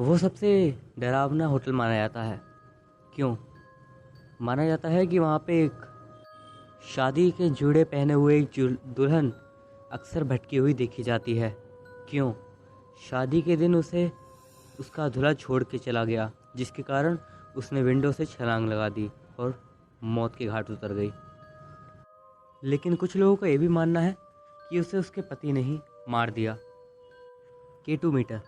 वो सबसे डरावना होटल माना जाता है। क्यों? माना जाता है कि वहाँ पे एक शादी के जूड़े पहने हुए एक दुल्हन अक्सर भटकी हुई देखी जाती है। क्यों? शादी के दिन उसे उसका दूल्हा छोड़ के चला गया, जिसके कारण उसने विंडो से छलांग लगा दी और मौत के घाट उतर गई। लेकिन कुछ लोगों का ये भी मानना है कि उसे उसके पति ने ही मार दिया। K2 मीटर,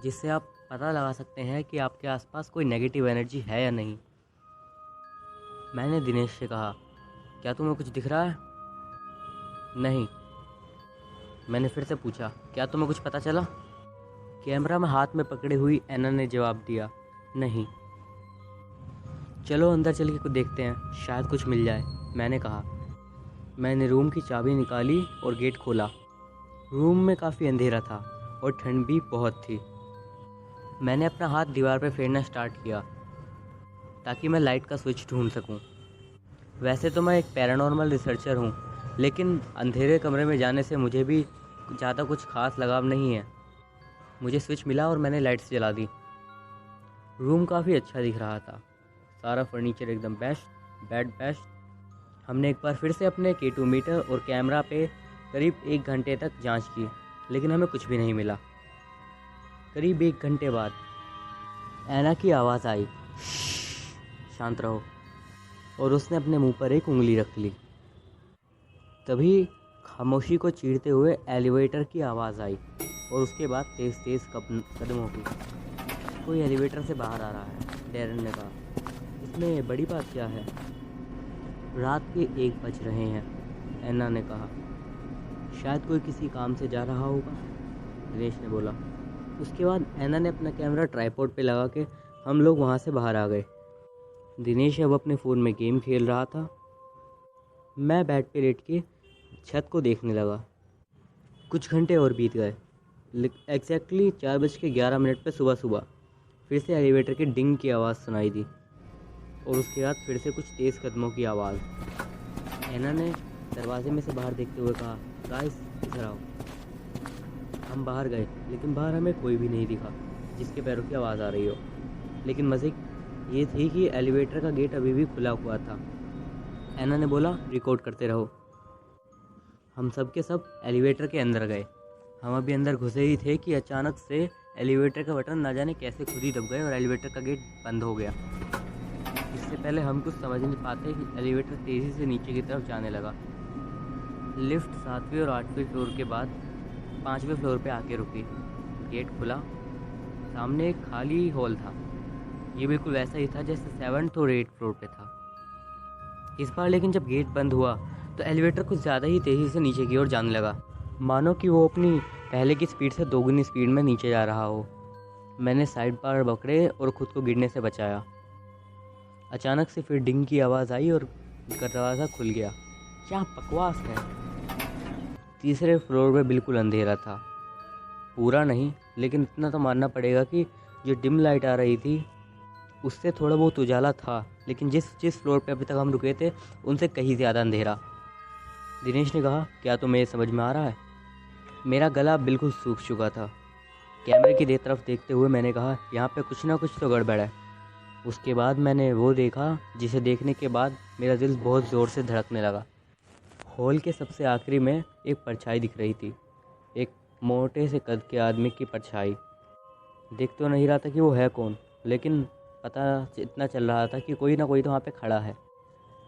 जिससे आप पता लगा सकते हैं कि आपके आसपास कोई नेगेटिव एनर्जी है या नहीं। मैंने दिनेश से कहा, क्या तुम्हें कुछ दिख रहा है? नहीं। मैंने फिर से पूछा, क्या तुम्हें कुछ पता चला? कैमरा में हाथ में पकड़ी हुई एना ने जवाब दिया, नहीं। चलो अंदर चल के कुछ देखते हैं, शायद कुछ मिल जाए, मैंने कहा। मैंने रूम की चाबी निकाली और गेट खोला। रूम में काफ़ी अंधेरा था और ठंड भी बहुत थी। मैंने अपना हाथ दीवार पर फेरना स्टार्ट किया ताकि मैं लाइट का स्विच ढूंढ सकूं। वैसे तो मैं एक पैरानॉर्मल रिसर्चर हूं, लेकिन अंधेरे कमरे में जाने से मुझे भी ज़्यादा कुछ खास लगाव नहीं है। मुझे स्विच मिला और मैंने लाइट्स जला दी। रूम काफ़ी अच्छा दिख रहा था, सारा फर्नीचर एकदम बेस्ट, बेड बेस्ट। हमने एक बार फिर से अपने K2 मीटर और कैमरा पे करीब 1 घंटे तक जांच की, लेकिन हमें कुछ भी नहीं मिला। करीब 1 घंटे बाद ऐना की आवाज़ आई, शांत रहो, और उसने अपने मुंह पर एक उंगली रख ली। तभी खामोशी को चीरते हुए एलिवेटर की आवाज़ आई और उसके बाद तेज़ तेज़ कदमों की। कोई एलिवेटर से बाहर आ रहा है, डैरन ने कहा। इसमें बड़ी बात क्या है? रात के 1 बज रहे हैं, ऐना ने कहा। शायद कोई किसी काम से जा रहा होगा, दिनेश ने बोला। उसके बाद ऐना ने अपना कैमरा ट्राइपॉड पे लगा के हम लोग वहाँ से बाहर आ गए। दिनेश अब अपने फ़ोन में गेम खेल रहा था। मैं बेड पे लेट के छत को देखने लगा। कुछ घंटे और बीत गए। एग्जैक्टली 4:11 पे सुबह फिर से एलिवेटर के डिंग की आवाज़ सुनाई दी और उसके बाद फिर से कुछ तेज़ कदमों की आवाज़। ऐना ने दरवाजे में से बाहर देखते हुए कहा, गाइस इधर आओ। हम बाहर गए, लेकिन बाहर हमें कोई भी नहीं दिखा जिसके पैरों की आवाज़ आ रही हो। लेकिन मज़े ये थी कि एलिवेटर का गेट अभी भी खुला हुआ था। ऐना ने बोला, रिकॉर्ड करते रहो। हम सब के सब एलिवेटर के अंदर गए। हम अभी अंदर घुसे ही थे कि अचानक से एलिवेटर का बटन ना जाने कैसे खुद ही दब गए और एलिवेटर का गेट बंद हो गया। इससे पहले हम कुछ समझ नहीं पाते कि एलिवेटर तेज़ी से नीचे की तरफ जाने लगा। लिफ्ट 7वें और 8वें फ्लोर के बाद 5वें फ्लोर पे आके रुकी। गेट खुला। सामने एक खाली हॉल था। ये बिल्कुल वैसा ही था जैसे 7th और 8th फ्लोर पे था। इस बार लेकिन जब गेट बंद हुआ तो एलिवेटर कुछ ज़्यादा ही तेज़ी से नीचे की ओर जाने लगा, मानो कि वो अपनी पहले की स्पीड से दोगुनी स्पीड में नीचे जा रहा हो। मैंने साइड बार पकड़े और ख़ुद को गिरने से बचाया। अचानक से फिर डिंग की आवाज़ आई और दरवाज़ा खुल गया। क्या बकवास है। 3रे फ्लोर पे बिल्कुल अंधेरा था। पूरा नहीं, लेकिन इतना तो मानना पड़ेगा कि जो डिम लाइट आ रही थी उससे थोड़ा बहुत उजाला था, लेकिन जिस फ्लोर पे अभी तक हम रुके थे उनसे कहीं ज़्यादा अंधेरा। दिनेश ने कहा, क्या तुम्हें ये समझ में आ रहा है? मेरा गला बिल्कुल सूख चुका था। कैमरे की तरफ देखते हुए मैंने कहा, यहाँ पे कुछ ना कुछ तो गड़बड़ है। उसके बाद मैंने वो देखा जिसे देखने के बाद मेरा दिल बहुत ज़ोर से धड़कने लगा। हॉल के सबसे आखिरी में एक परछाई दिख रही थी, एक मोटे से कद के आदमी की परछाई। देख तो नहीं रहा था कि वो है कौन, लेकिन पता इतना चल रहा था कि कोई ना कोई तो वहाँ पे खड़ा है।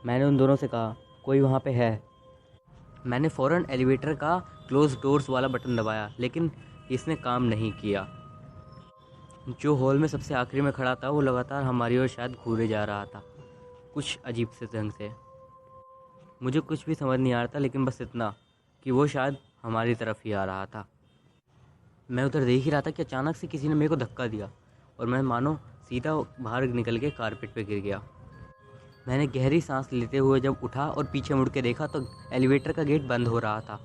मैंने उन दोनों से कहा, कोई वहाँ पे है? मैंने फ़ौरन एलिवेटर का क्लोज डोर्स वाला बटन दबाया, लेकिन इसने काम नहीं किया। जो हॉल में सबसे आखिरी में खड़ा था वो लगातार हमारी ओर शायद घूरे जा रहा था, कुछ अजीब से ढंग से। मुझे कुछ भी समझ नहीं आ रहा था, लेकिन बस इतना कि वो शायद हमारी तरफ ही आ रहा था। मैं उधर देख ही रहा था कि अचानक से किसी ने मेरे को धक्का दिया और मैं मानो सीधा बाहर निकल के कारपेट पे गिर गया। मैंने गहरी सांस लेते हुए जब उठा और पीछे मुड़ के देखा तो एलिवेटर का गेट बंद हो रहा था।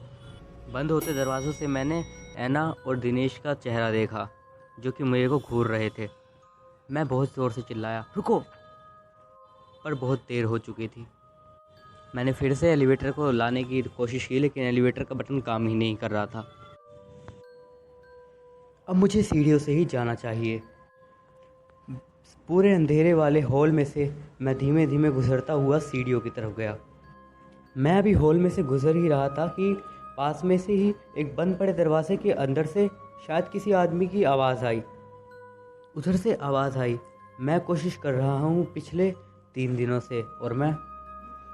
बंद होते दरवाज़ों से मैंने ऐना और दिनेश का चेहरा देखा, जो कि मेरे को घूर रहे थे। मैं बहुत ज़ोर से चिल्लाया, रुको, पर बहुत देर हो चुकी थी। मैंने फिर से एलिवेटर को लाने की कोशिश की, लेकिन एलिवेटर का बटन काम ही नहीं कर रहा था। अब मुझे सीढ़ियों से ही जाना चाहिए। पूरे अंधेरे वाले हॉल में से मैं धीमे धीमे गुजरता हुआ सीढ़ियों की तरफ गया। मैं अभी हॉल में से गुजर ही रहा था कि पास में से ही एक बंद पड़े दरवाजे के अंदर से शायद किसी आदमी की आवाज़ आई। उधर से आवाज़ आई, मैं कोशिश कर रहा हूँ पिछले 3 दिनों से, और मैं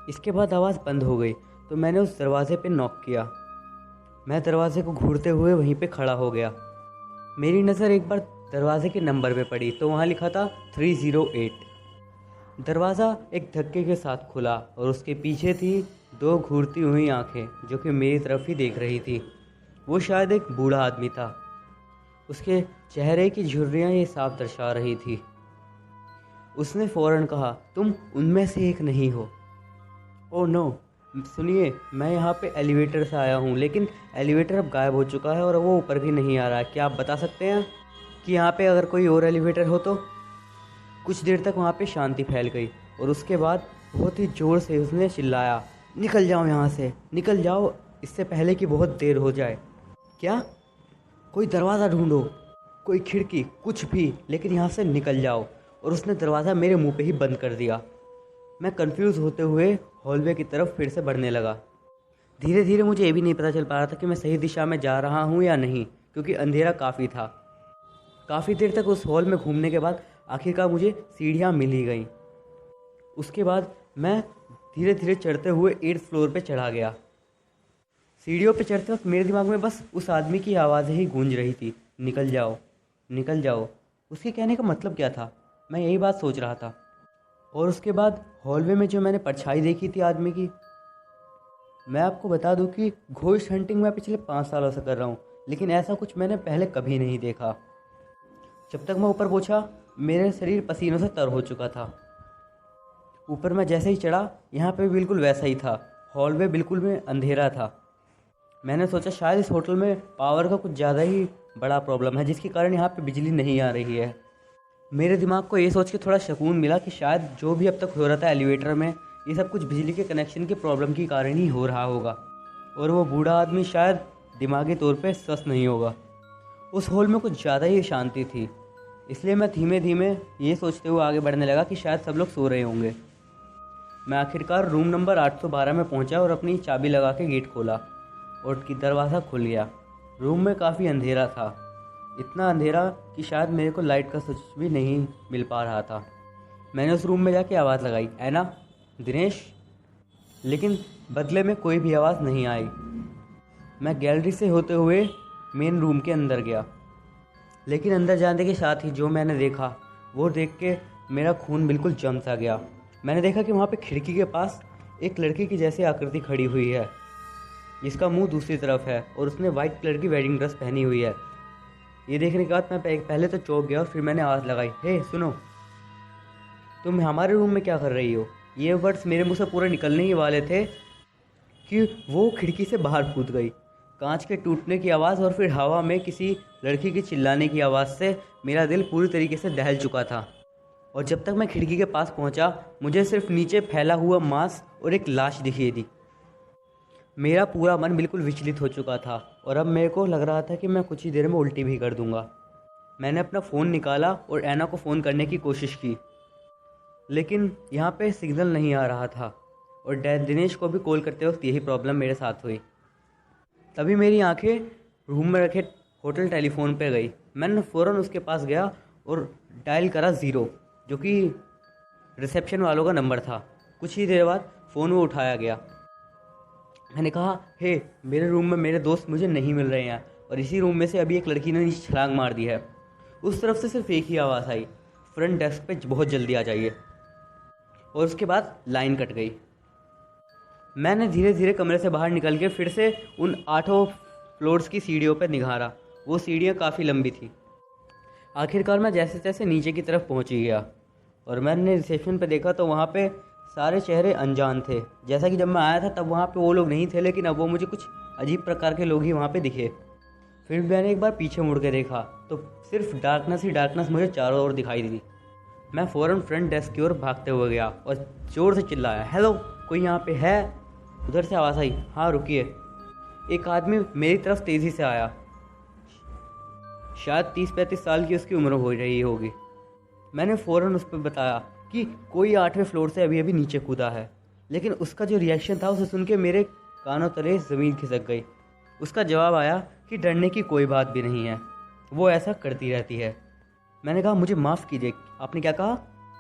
इसके बाद आवाज़ बंद हो गई। तो मैंने उस दरवाजे पे नॉक किया। मैं दरवाजे को घूरते हुए वहीं पे खड़ा हो गया। मेरी नज़र एक बार दरवाजे के नंबर पे पड़ी तो वहाँ लिखा था 308। दरवाज़ा एक धक्के के साथ खुला और उसके पीछे थी 2 घूरती हुई आंखें जो कि मेरी तरफ ही देख रही थी। वो शायद एक बूढ़ा आदमी था। उसके चेहरे की झुर्रियाँ ये साफ दर्शा रही थी। उसने फ़ौरन कहा, तुम उनमें से एक नहीं हो। ओह नो, सुनिए, मैं यहाँ पे एलिवेटर से आया हूँ, लेकिन एलिवेटर अब गायब हो चुका है और वो ऊपर भी नहीं आ रहा है। क्या आप बता सकते हैं कि यहाँ पे अगर कोई और एलिवेटर हो तो? कुछ देर तक वहाँ पे शांति फैल गई और उसके बाद बहुत ही ज़ोर से उसने चिल्लाया, निकल जाओ यहाँ से, निकल जाओ, इससे पहले कि बहुत देर हो जाए। क्या? कोई दरवाज़ा ढूंढो, कोई खिड़की, कुछ भी, लेकिन यहाँ से निकल जाओ। और उसने दरवाज़ा मेरे मुंह पे ही बंद कर दिया। मैं कंफ्यूज होते हुए हॉलवे की तरफ फिर से बढ़ने लगा। धीरे धीरे मुझे ये भी नहीं पता चल पा रहा था कि मैं सही दिशा में जा रहा हूँ या नहीं, क्योंकि अंधेरा काफ़ी था। काफ़ी देर तक उस हॉल में घूमने के बाद आखिरकार मुझे सीढ़ियाँ मिल ही गईं। उसके बाद मैं धीरे धीरे चढ़ते हुए 8th फ्लोर पे चढ़ा गया। सीढ़ियों पे चढ़ते वक्त मेरे दिमाग में बस उस आदमी की आवाज़ें ही गूंज रही थी, निकल जाओ, निकल जाओ। उसके कहने का मतलब क्या था? मैं यही बात सोच रहा था। और उसके बाद हॉलवे में जो मैंने परछाई देखी थी आदमी की, मैं आपको बता दूं कि घोस्ट हंटिंग मैं पिछले 5 सालों से कर रहा हूँ, लेकिन ऐसा कुछ मैंने पहले कभी नहीं देखा। जब तक मैं ऊपर पहुँचा, मेरे शरीर पसीनों से तर हो चुका था। ऊपर मैं जैसे ही चढ़ा, यहाँ पे बिल्कुल वैसा ही था। हॉलवे बिल्कुल में अंधेरा था। मैंने सोचा शायद इस होटल में पावर का कुछ ज़्यादा ही बड़ा प्रॉब्लम है, जिसके कारण यहाँ पे बिजली नहीं आ रही है। मेरे दिमाग को ये सोच के थोड़ा सुकून मिला कि शायद जो भी अब तक हो रहा था एलिवेटर में, ये सब कुछ बिजली के कनेक्शन के प्रॉब्लम के कारण ही हो रहा होगा, और वो बूढ़ा आदमी शायद दिमागी तौर पे स्वस्थ नहीं होगा। उस हॉल में कुछ ज़्यादा ही शांति थी, इसलिए मैं धीमे धीमे ये सोचते हुए आगे बढ़ने लगा कि शायद सब लोग सो रहे होंगे। मैं आखिरकार रूम नंबर 812 में पहुंचा और अपनी चाबी लगा के गेट खोला और दरवाज़ा खुल गया। रूम में काफ़ी अंधेरा था, इतना अंधेरा कि शायद मेरे को लाइट का स्विच भी नहीं मिल पा रहा था। मैंने उस रूम में जाके आवाज़ लगाई, ऐना, दिनेश, लेकिन बदले में कोई भी आवाज़ नहीं आई। मैं गैलरी से होते हुए मेन रूम के अंदर गया, लेकिन अंदर जाने के साथ ही जो मैंने देखा वो देख के मेरा खून बिल्कुल जम सा गया। मैंने देखा कि वहाँ पे खिड़की के पास एक लड़की की जैसी आकृति खड़ी हुई है, जिसका मुंह दूसरी तरफ है और उसने वाइट कलर की वेडिंग ड्रेस पहनी हुई है। ये देखने के बाद मैं पहले तो चौंक गया और फिर मैंने आवाज़ लगाई, हे सुनो, तुम हमारे रूम में क्या कर रही हो? ये वर्ड्स मेरे मुंह से पूरे निकलने ही वाले थे कि वो खिड़की से बाहर कूद गई। कांच के टूटने की आवाज़ और फिर हवा में किसी लड़की के चिल्लाने की आवाज़ से मेरा दिल पूरी तरीके से दहल चुका था। और जब तक मैं खिड़की के पास पहुंचा, मुझे सिर्फ नीचे फैला हुआ मांस और एक लाश दिखी थी। मेरा पूरा मन बिल्कुल विचलित हो चुका था और अब मेरे को लग रहा था कि मैं कुछ ही देर में उल्टी भी कर दूंगा। मैंने अपना फ़ोन निकाला और ऐना को फ़ोन करने की कोशिश की, लेकिन यहाँ पे सिग्नल नहीं आ रहा था और दिनेश को भी कॉल करते वक्त यही प्रॉब्लम मेरे साथ हुई। तभी मेरी आंखें रूम में रखे होटल टेलीफोन पे गई। मैंने फ़ौरन उसके पास गया और डायल करा 0, जो कि रिसेप्शन वालों का नंबर था। कुछ ही देर बाद फ़ोन वो उठाया गया। मैंने कहा, हे, मेरे रूम में मेरे दोस्त मुझे नहीं मिल रहे हैं और इसी रूम में से अभी एक लड़की ने नीचे छलांग मार दी है। उस तरफ से सिर्फ एक ही आवाज़ आई, फ्रंट डेस्क पे बहुत जल्दी आ जाइए। और उसके बाद लाइन कट गई। मैंने धीरे धीरे कमरे से बाहर निकल के फिर से उन 8 फ्लोर्स की सीढ़ियों पर निगारा। वो सीढ़ियाँ काफ़ी लंबी थी। आखिरकार मैं जैसे तैसे नीचे की तरफ पहुँच गया और मैंने रिसेप्शन पे देखा तो वहाँ पे सारे चेहरे अनजान थे। जैसा कि जब मैं आया था तब वहाँ पे वो लोग नहीं थे, लेकिन अब वो मुझे कुछ अजीब प्रकार के लोग ही वहाँ पे दिखे। फिर मैंने एक बार पीछे मुड़ के देखा तो सिर्फ डार्कनेस ही डार्कनेस मुझे चारों ओर दिखाई दी। मैं फ़ौरन फ्रंट डेस्क की ओर भागते हुए गया और ज़ोर से चिल्लाया, हेलो, कोई यहाँ पे है? उधर से आवाज़ आई, हाँ रुकिए। एक आदमी मेरी तरफ तेज़ी से आया। शायद 30-35 साल की उसकी उम्र हो रही होगी। मैंने फ़ौरन उस पर बताया कि कोई 8वें फ्लोर से अभी अभी नीचे कूदा है, लेकिन उसका जो रिएक्शन था उसे सुन के मेरे कानों तले ज़मीन खिसक गई। उसका जवाब आया कि डरने की कोई बात भी नहीं है, वो ऐसा करती रहती है। मैंने कहा मुझे माफ़ कीजिए, आपने क्या कहा?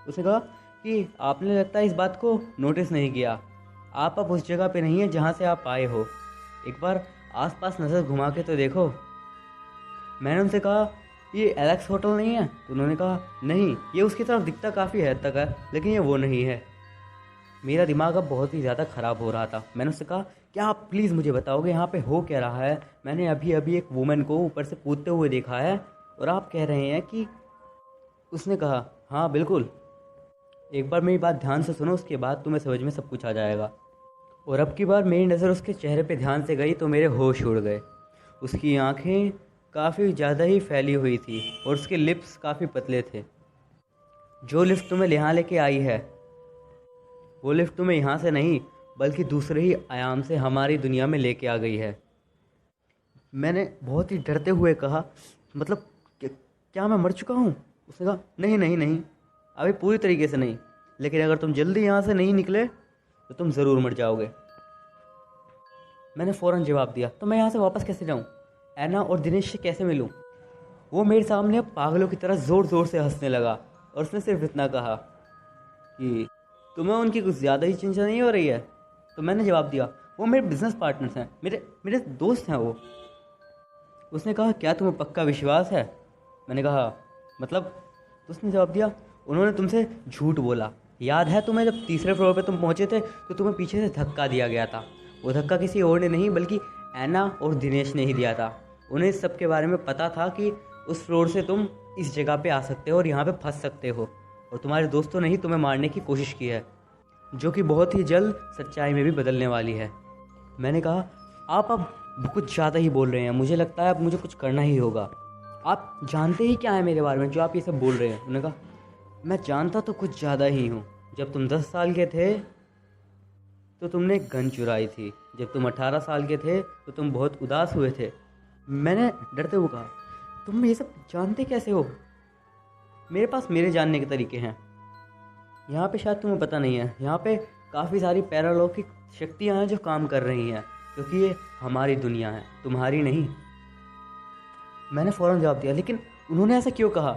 उसने कहा कि आपने लगता है इस बात को नोटिस नहीं किया, आप अब उस जगह पे नहीं हैं जहाँ से आप आए हो, एक बार आसपास नज़र घुमा के तो देखो। मैंने उनसे कहा ये एलेक्स होटल नहीं है? तो उन्होंने कहा नहीं, ये उसकी तरफ दिखता काफ़ी हद तक है, लेकिन ये वो नहीं है। मेरा दिमाग अब बहुत ही ज़्यादा ख़राब हो रहा था। मैंने उससे कहा क्या आप प्लीज़ मुझे बताओगे यहाँ पे हो क्या रहा है? मैंने अभी अभी एक वुमेन को ऊपर से कूदते हुए देखा है और आप कह रहे हैं कि... उसने कहा हाँ बिल्कुल, एक बार मेरी बात ध्यान से सुनो, उसके बाद तुम्हें समझ में सब कुछ आ जाएगा। और अब की बार मेरी नज़र उसके चेहरे पे ध्यान से गई तो मेरे होश उड़ गए। उसकी आंखें काफ़ी ज़्यादा ही फैली हुई थी और उसके लिप्स काफ़ी पतले थे। जो लिफ्ट तुम्हें यहाँ लेके आई है, वो लिफ्ट तुम्हें यहाँ से नहीं बल्कि दूसरे ही आयाम से हमारी दुनिया में लेके आ गई है। मैंने बहुत ही डरते हुए कहा मतलब क्या मैं मर चुका हूँ? उसने कहा नहीं नहीं नहीं, अभी पूरी तरीके से नहीं, लेकिन अगर तुम जल्दी यहाँ से नहीं निकले तो तुम ज़रूर मर जाओगे। मैंने फ़ौरन जवाब दिया तो मैं यहाँ से वापस कैसे जाऊँ? ऐना और दिनेश से कैसे मिलूँ? वो मेरे सामने पागलों की तरह ज़ोर ज़ोर से हंसने लगा और उसने सिर्फ इतना कहा कि तुम्हें उनकी कुछ ज़्यादा ही चिंता नहीं हो रही है? तो मैंने जवाब दिया वो मेरे बिज़नेस पार्टनर्स हैं, मेरे मेरे दोस्त हैं वो। उसने कहा क्या तुम्हें पक्का विश्वास है? मैंने कहा मतलब? तो उसने जवाब दिया उन्होंने तुमसे झूठ बोला। याद है तुम्हें जब तीसरे फ्लोर पे तुम पहुंचे थे तो तुम्हें पीछे से धक्का दिया गया था? वो धक्का किसी और ने नहीं बल्कि ऐना और दिनेश ने ही दिया था। उन्हें इस सब के बारे में पता था कि उस फ्लोर से तुम इस जगह पे आ सकते हो और यहाँ पे फंस सकते हो, और तुम्हारे दोस्तों ने ही तुम्हें मारने की कोशिश की है, जो कि बहुत ही जल्द सच्चाई में भी बदलने वाली है। मैंने कहा आप अब कुछ ज़्यादा ही बोल रहे हैं, मुझे लगता है अब मुझे कुछ करना ही होगा। आप जानते ही क्या है मेरे बारे में जो आप ये सब बोल रहे हैं? उन्होंने कहा मैं जानता तो कुछ ज़्यादा ही हूँ। जब तुम 10 साल के थे तो तुमने गन चुराई थी, जब तुम 18 साल के थे तो तुम बहुत उदास हुए थे। मैंने डरते हुए कहा तुम ये सब जानते कैसे हो? मेरे पास मेरे जानने के तरीके हैं। यहाँ पे शायद तुम्हें पता नहीं है, यहाँ पे काफ़ी सारी पैरालौकिक शक्तियाँ हैं जो काम कर रही हैं, क्योंकि ये हमारी दुनिया है, तुम्हारी नहीं। मैंने फ़ौरन जवाब दिया लेकिन उन्होंने ऐसा क्यों कहा?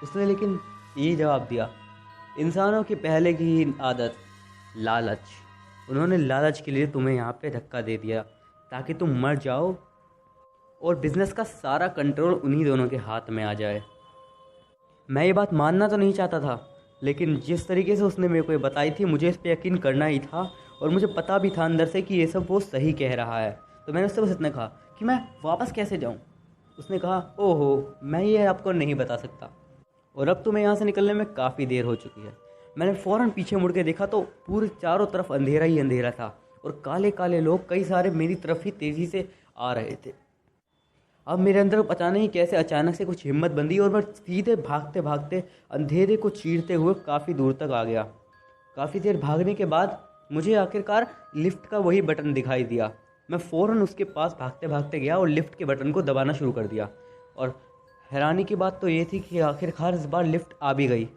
उसने लेकिन यही जवाब दिया इंसानों की पहले की ही आदत लालच। उन्होंने लालच के लिए तुम्हें यहाँ पे धक्का दे दिया ताकि तुम मर जाओ और बिज़नेस का सारा कंट्रोल उन्हीं दोनों के हाथ में आ जाए। मैं ये बात मानना तो नहीं चाहता था, लेकिन जिस तरीके से उसने मेरे को ये बताई थी मुझे इस पर यकीन करना ही था, और मुझे पता भी था अंदर से कि ये सब वो सही कह रहा है। तो मैंने उससे बस इतना कहा कि मैं वापस कैसे जाऊँ? उसने कहा ओहो मैं ये आपको नहीं बता सकता, और अब तुम्हें यहाँ से निकलने में काफ़ी देर हो चुकी है। मैंने फ़ौरन पीछे मुड़ के देखा तो पूरे चारों तरफ अंधेरा ही अंधेरा था और काले काले लोग कई सारे मेरी तरफ ही तेज़ी से आ रहे थे। अब मेरे अंदर पता नहीं कैसे अचानक से कुछ हिम्मत बंधी और मैं सीधे भागते भागते अंधेरे को चीरते हुए काफ़ी दूर तक आ गया। काफ़ी देर भागने के बाद मुझे आखिरकार लिफ्ट का वही बटन दिखाई दिया। मैं फ़ौरन उसके पास भागते भागते गया और लिफ्ट के बटन को दबाना शुरू कर दिया, और हैरानी की बात तो ये थी कि आखिरकार इस बार लिफ्ट आ भी गई।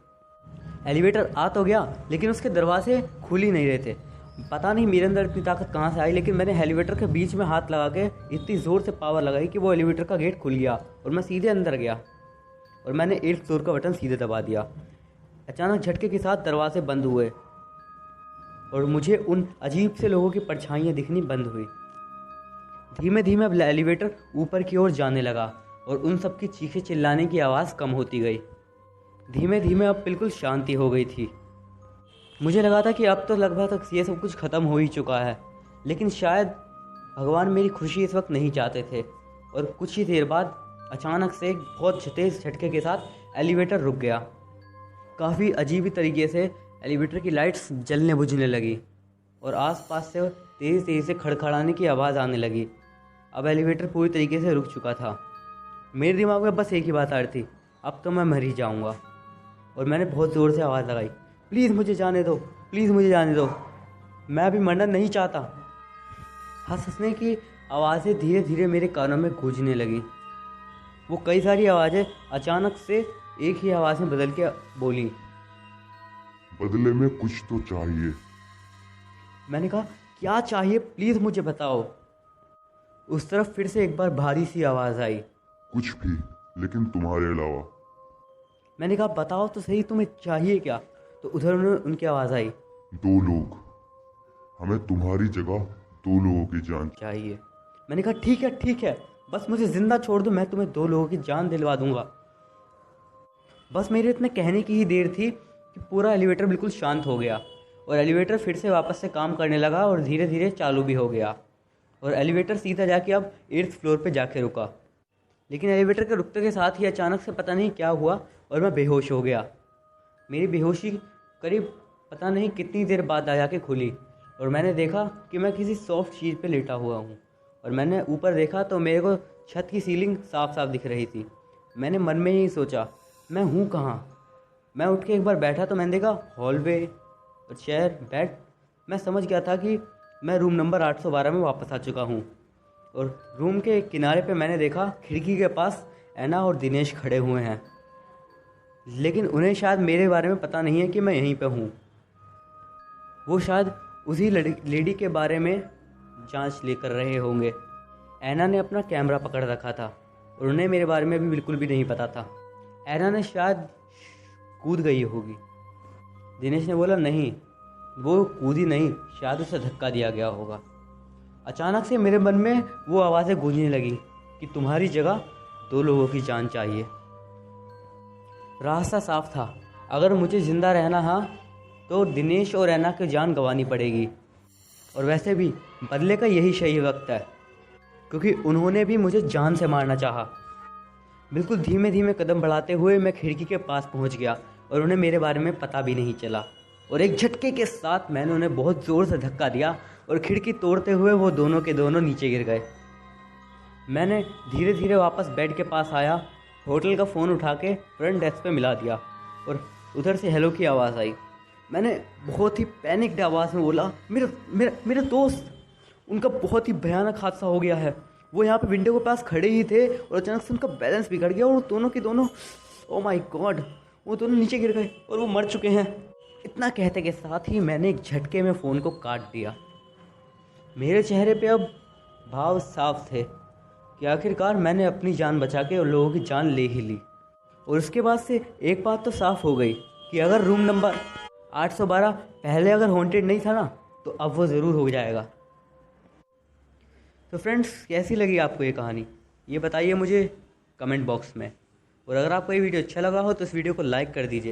एलिवेटर आ तो गया लेकिन उसके दरवाजे खुल ही नहीं रहे थे। पता नहीं मेरे अंदर इतनी ताकत कहाँ से आई, लेकिन मैंने एलिवेटर के बीच में हाथ लगा के इतनी ज़ोर से पावर लगाई कि वो एलिवेटर का गेट खुल गया और मैं सीधे अंदर गया और मैंने 8th फ्लोर का बटन सीधे दबा दिया। अचानक झटके के साथ दरवाजे बंद हुए और मुझे उन अजीब से लोगों की परछाइयाँ दिखनी बंद हुई। धीमे धीमे अब एलिवेटर ऊपर की ओर जाने लगा और उन सब की चीखे चिल्लाने की आवाज़ कम होती गई। धीमे धीमे अब बिल्कुल शांति हो गई थी। मुझे लगा था कि अब तो लगभग ये सब कुछ ख़त्म हो ही चुका है, लेकिन शायद भगवान मेरी खुशी इस वक्त नहीं चाहते थे। और कुछ ही देर बाद अचानक से एक बहुत तेज़ झटके के साथ एलिवेटर रुक गया। काफ़ी अजीब तरीके से एलिवेटर की लाइट्स जलने बुझने लगी और आसपास से तेज़ तेज़ से खड़खड़ाने की आवाज़ आने लगी। अब एलिवेटर पूरी तरीके से रुक चुका था। मेरे दिमाग में बस एक ही बात आ रही थी, अब तो मैं मर ही जाऊँगा। और मैंने बहुत ज़ोर से आवाज़ लगाई प्लीज़ मुझे जाने दो, प्लीज़ मुझे जाने दो, मैं अभी मरना नहीं चाहता। हंसने की आवाज़ें धीरे धीरे मेरे कानों में गूंजने लगी। वो कई सारी आवाज़ें अचानक से एक ही आवाज़ में बदल के बोली। बदले में कुछ तो चाहिए। मैंने कहा, क्या चाहिए, प्लीज़ मुझे बताओ। उस तरफ फिर से एक बार भारी सी आवाज़ आई। कुछ भी, लेकिन तुम्हारे अलावा। मैंने कहा, बताओ तो सही, तुम्हें चाहिए क्या? तो उधर उनकी आवाज़ आई। 2 लोग, हमें तुम्हारी जगह 2 लोगों की जान चाहिए। मैंने कहा, ठीक है ठीक है, बस मुझे ज़िंदा छोड़ दो, मैं तुम्हें 2 लोगों की जान दिलवा दूंगा। बस मेरे इतने कहने की ही देर थी कि पूरा एलिवेटर बिल्कुल शांत हो गया और एलिवेटर फिर से वापस से काम करने लगा और धीरे धीरे चालू भी हो गया। और एलिवेटर सीधा जाके अब 8th फ्लोर पे जाके रुका। लेकिन एलिवेटर के रुकते के साथ ही अचानक से पता नहीं क्या हुआ और मैं बेहोश हो गया। मेरी बेहोशी करीब पता नहीं कितनी देर बाद आ जाके खुली और मैंने देखा कि मैं किसी सॉफ्ट चीज़ पे लेटा हुआ हूँ। और मैंने ऊपर देखा तो मेरे को छत की सीलिंग साफ साफ दिख रही थी। मैंने मन में ही सोचा, मैं हूँ कहाँ? मैं उठ के एक बार बैठा तो मैंने देखा हॉलवे और चेयर, बेड। मैं समझ गया था कि मैं रूम नंबर 812 में वापस आ चुका हूँ। और रूम के किनारे पे मैंने देखा खिड़की के पास ऐना और दिनेश खड़े हुए हैं। लेकिन उन्हें शायद मेरे बारे में पता नहीं है कि मैं यहीं पे हूँ। वो शायद उसी लेडी के बारे में जांच लेकर रहे होंगे। ऐना ने अपना कैमरा पकड़ रखा था और उन्हें मेरे बारे में भी बिल्कुल भी नहीं पता था। ऐना ने शायद कूद गई होगी। दिनेश ने बोला, नहीं, वो कूदी नहीं, शायद उसे धक्का दिया गया होगा। अचानक से मेरे मन में वो आवाज़ें गूंजने लगी कि तुम्हारी जगह 2 लोगों की जान चाहिए। रास्ता साफ था, अगर मुझे ज़िंदा रहना है तो दिनेश और ऐना की जान गंवानी पड़ेगी। और वैसे भी बदले का यही सही वक्त है, क्योंकि उन्होंने भी मुझे जान से मारना चाहा। बिल्कुल धीमे धीमे कदम बढ़ाते हुए मैं खिड़की के पास पहुंच गया और उन्हें मेरे बारे में पता भी नहीं चला। और एक झटके के साथ मैंने उन्हें बहुत ज़ोर से धक्का दिया और खिड़की तोड़ते हुए वो दोनों के दोनों नीचे गिर गए। मैंने धीरे धीरे वापस बेड के पास आया, होटल का फ़ोन उठा के फ्रंट डेस्क पे मिला दिया और उधर से हेलो की आवाज़ आई। मैंने बहुत ही पैनिक्ड आवाज़ में बोला, मेरा मेरा मेरे दोस्त, उनका बहुत ही भयानक हादसा हो गया है। वो यहाँ पे विंडो के पास खड़े ही थे और अचानक से उनका बैलेंस बिगड़ गया और दोनों के दोनों, ओ माय गॉड, वो दोनों नीचे गिर गए और वो मर चुके हैं। इतना कहते के साथ ही मैंने एक झटके में फ़ोन को काट दिया। मेरे चेहरे पे अब भाव साफ थे कि आखिरकार मैंने अपनी जान बचा के उन लोगों की जान ले ही ली। और उसके बाद से एक बात तो साफ हो गई कि अगर रूम नंबर 812 पहले अगर हॉन्टेड नहीं था ना, तो अब वो ज़रूर हो जाएगा। तो फ्रेंड्स, कैसी लगी आपको ये कहानी, ये बताइए मुझे कमेंट बॉक्स में। और अगर आपको ये वीडियो अच्छा लगा हो तो इस वीडियो को लाइक कर दीजिए।